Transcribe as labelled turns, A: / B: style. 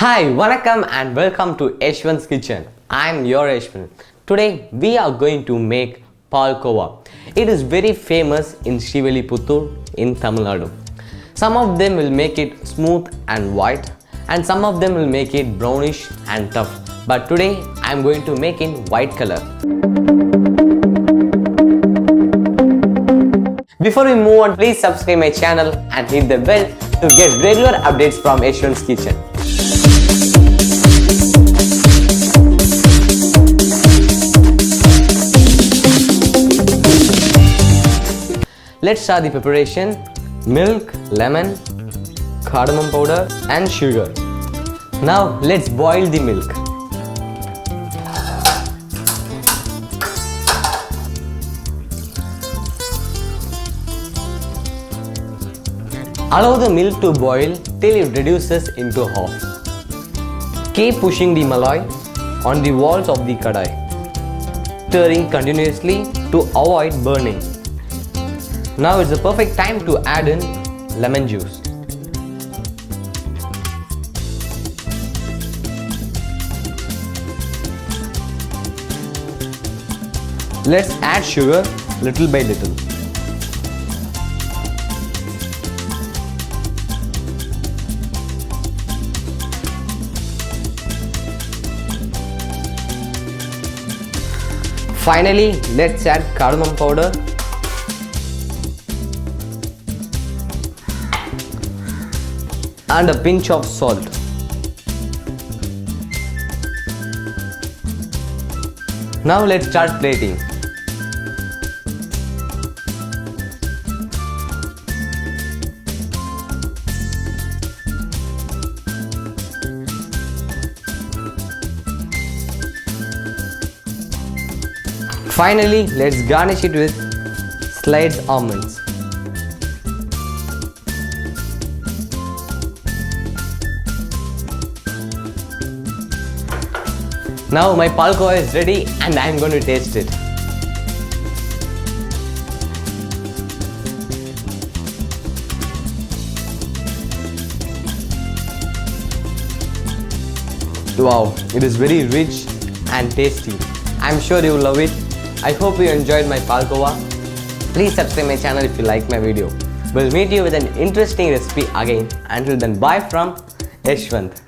A: Hi, Vanakkam and welcome to Yeshwanth's Kitchen. I am your Yeshwanth. Today we are going to make Palkova. It is very famous in Srivillipuhur in Tamilnadu. Some of them will make it smooth and white and some of them will make it brownish and tough. But today I am going to make in white color. Before we move on, please subscribe my channel and hit the bell to get regular updates from Yeshwanth's Kitchen. Let's start the preparation. Milk, lemon, cardamom powder and sugar. Now let's boil the milk. Allow the milk to boil till it reduces into half. Keep pushing the malai on the walls of the kadai, stirring continuously to avoid burning. Now it's the perfect time to add in lemon juice. Let's add sugar little by little. Finally, let's add cardamom powder and a pinch of salt. Now let's start plating. Finally, let's garnish it with sliced almonds. Now my Palkova is ready and I am going to taste it. Wow, it is very rich and tasty. I am sure you will love it. I hope you enjoyed my Palkova. Please subscribe my channel if you like my video. We'll meet you with an interesting recipe again. Until then, bye from Yeshwanth.